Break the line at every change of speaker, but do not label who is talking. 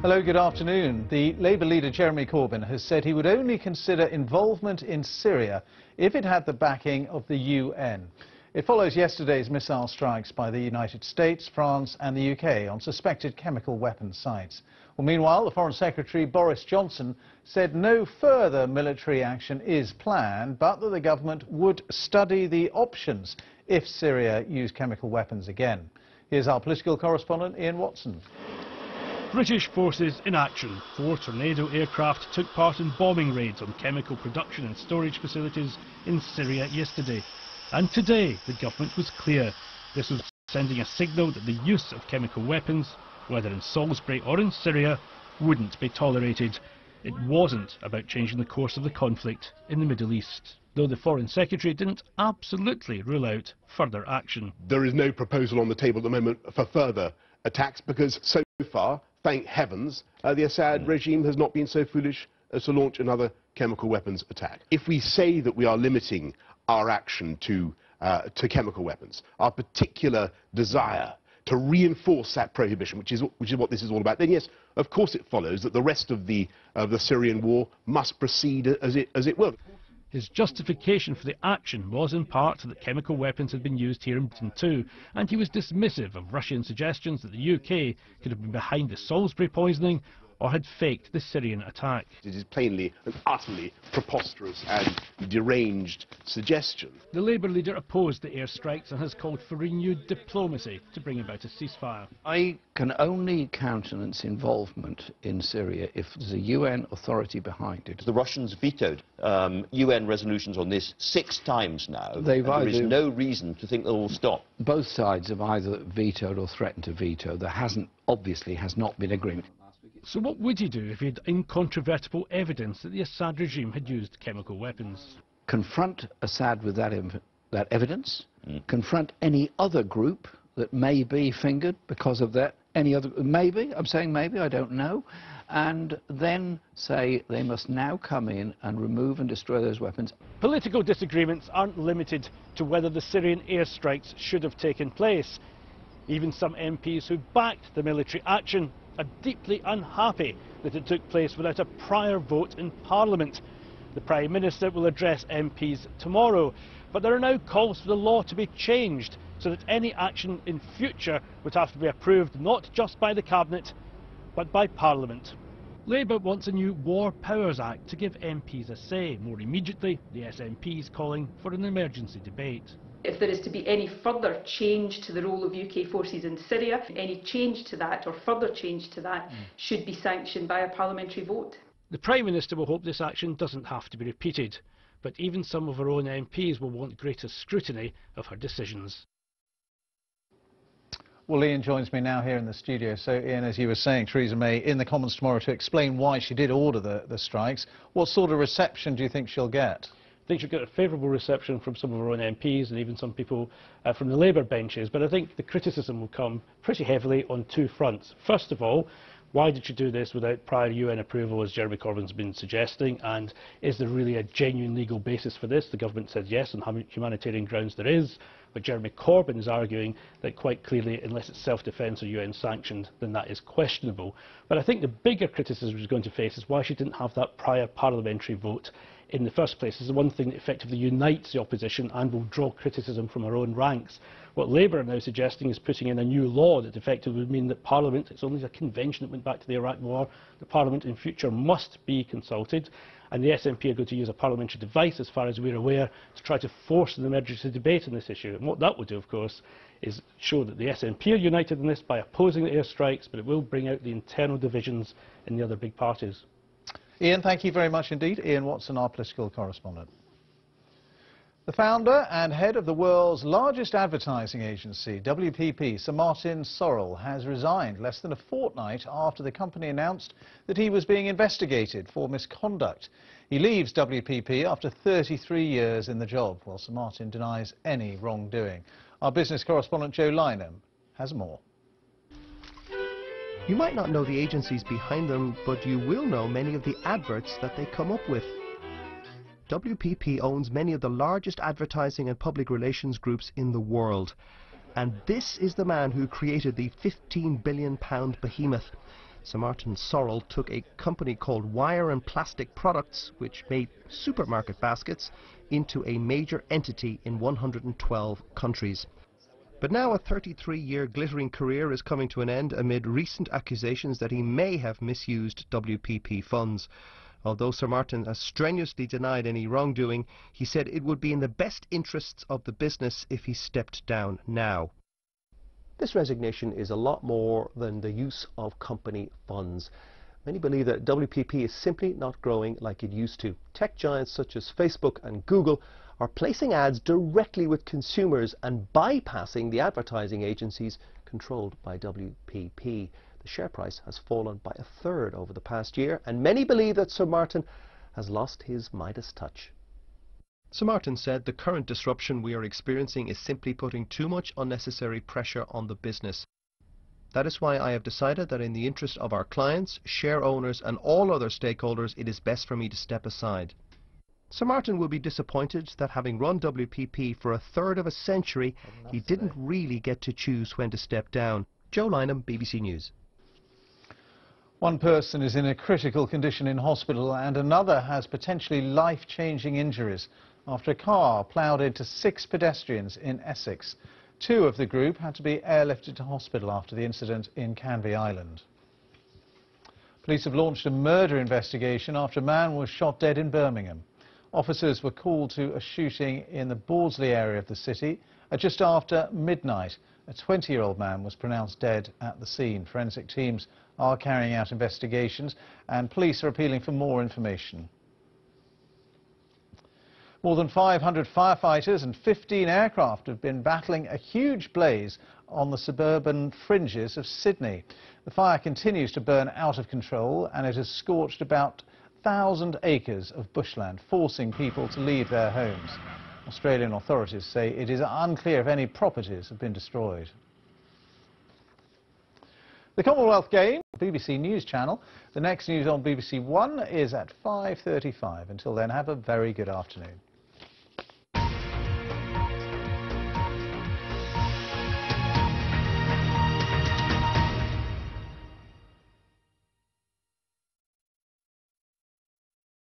Hello, good afternoon. The Labour leader Jeremy Corbyn has said he would only consider involvement in Syria if it had the backing of the UN. It follows yesterday's missile strikes by the United States, France and the UK on suspected chemical weapons sites. Well, meanwhile, the Foreign Secretary Boris Johnson said no further military action is planned, but that the government would study the options if Syria used chemical weapons again. Here's our political correspondent Ian Watson.
British forces in action. 4 Tornado aircraft took part in bombing raids on chemical production and storage facilities in Syria yesterday. And today the government was clear. This was sending a signal that the use of chemical weapons, whether in Salisbury or in Syria, wouldn't be tolerated. It wasn't about changing the course of the conflict in the Middle East, though the Foreign Secretary didn't absolutely rule out further action.
There is no proposal on the table at the moment for further attacks because so far, thank heavens, the Assad regime has not been so foolish as to launch another chemical weapons attack. If we say that we are limiting our action to chemical weapons, our particular desire to reinforce that prohibition, which is what this is all about, then yes, of course it follows that the rest of the Syrian war must proceed as it will.
His justification for the action was in part that chemical weapons had been used here in Britain too, and he was dismissive of Russian suggestions that the UK could have been behind the Salisbury poisoning or had faked the Syrian attack.
It is plainly an utterly preposterous and deranged suggestion.
The Labour leader opposed the airstrikes and has called for renewed diplomacy to bring about a ceasefire.
I can only countenance involvement in Syria if there's a UN authority behind it.
The Russians vetoed UN resolutions on this 6 times now. There is no reason to think they will stop.
Both sides have either vetoed or threatened to veto. There obviously has not been agreement.
So what would he do if he had incontrovertible evidence that the Assad regime had used chemical weapons?
Confront Assad with that evidence, confront any other group that may be fingered because of that, maybe, I'm saying maybe, I don't know, and then say they must now come in and remove and destroy those weapons.
Political disagreements aren't limited to whether the Syrian airstrikes should have taken place. Even some MPs who backed the military action are deeply unhappy that it took place without a prior vote in Parliament. The Prime Minister will address MPs tomorrow, but there are now calls for the law to be changed so that any action in future would have to be approved not just by the Cabinet, but by Parliament. Labour wants a new War Powers Act to give MPs a say. More immediately, the SNP is calling for an emergency debate.
If there is to be any further change to the role of UK forces in Syria, any change to that or further change to that should be sanctioned by a parliamentary vote.
The Prime Minister will hope this action doesn't have to be repeated, but even some of her own MPs will want greater scrutiny of her decisions.
Well, Ian joins me now here in the studio. So, Ian, as you were saying, Theresa May in the Commons tomorrow to explain why she did order the strikes. What sort of reception do you think she'll get?
I think she'll get a favourable reception from some of her own MPs and even some people from the Labour benches, but I think the criticism will come pretty heavily on 2 fronts. First of all, why did she do this without prior UN approval, as Jeremy Corbyn's been suggesting, and is there really a genuine legal basis for this? The government says yes, on humanitarian grounds there is, but Jeremy Corbyn is arguing that quite clearly, unless it's self-defence or UN sanctioned, then that is questionable. But I think the bigger criticism she's going to face is why she didn't have that prior parliamentary vote in the first place. Is the one thing that effectively unites the opposition and will draw criticism from her own ranks. What Labour are now suggesting is putting in a new law that effectively would mean that Parliament, it's only a convention that went back to the Iraq War, the Parliament in future must be consulted, and the SNP are going to use a parliamentary device, as far as we're aware, to try to force an emergency debate on this issue. And what that will do, of course, is show that the SNP are united in this by opposing the airstrikes, but it will bring out the internal divisions in the other big parties.
Ian, thank you very much indeed. Ian Watson, our political correspondent. The founder and head of the world's largest advertising agency, WPP, Sir Martin Sorrell, has resigned less than a fortnight after the company announced that he was being investigated for misconduct. He leaves WPP after 33 years in the job, while Sir Martin denies any wrongdoing. Our business correspondent Joe Lynham has more.
You might not know the agencies behind them, but you will know many of the adverts that they come up with. WPP owns many of the largest advertising and public relations groups in the world. And this is the man who created the £15 billion behemoth. Sir Martin Sorrell took a company called Wire and Plastic Products, which made supermarket baskets, into a major entity in 112 countries. But now a 33-year glittering career is coming to an end amid recent accusations that he may have misused WPP funds. Although Sir Martin has strenuously denied any wrongdoing, he said it would be in the best interests of the business if he stepped down now.
This resignation is a lot more than the use of company funds. Many believe that WPP is simply not growing like it used to. Tech giants such as Facebook and Google are placing ads directly with consumers and bypassing the advertising agencies controlled by WPP. The share price has fallen by 1/3 over the past year, and many believe that Sir Martin has lost his Midas touch.
Sir Martin said the current disruption we are experiencing is simply putting too much unnecessary pressure on the business. That is why I have decided that in the interest of our clients, share owners and all other stakeholders, it is best for me to step aside. Sir Martin will be disappointed that having run WPP for 1/3 of a century, he didn't really get to choose when to step down. Joe Lynham, BBC News.
One person is in a critical condition in hospital and another has potentially life-changing injuries after a car ploughed into 6 pedestrians in Essex. 2 of the group had to be airlifted to hospital after the incident in Canvey Island. Police have launched a murder investigation after a man was shot dead in Birmingham. Officers were called to a shooting in the Bawdsley area of the city at just after midnight. A 20-year-old man was pronounced dead at the scene. Forensic teams are carrying out investigations and police are appealing for more information. More than 500 firefighters and 15 aircraft have been battling a huge blaze on the suburban fringes of Sydney. The fire continues to burn out of control and it has scorched about 1,000 acres of bushland, forcing people to leave their homes. Australian authorities say it is unclear if any properties have been destroyed. The Commonwealth Games, BBC News Channel. The next news on BBC One is at 5:35. Until then, have a very good afternoon.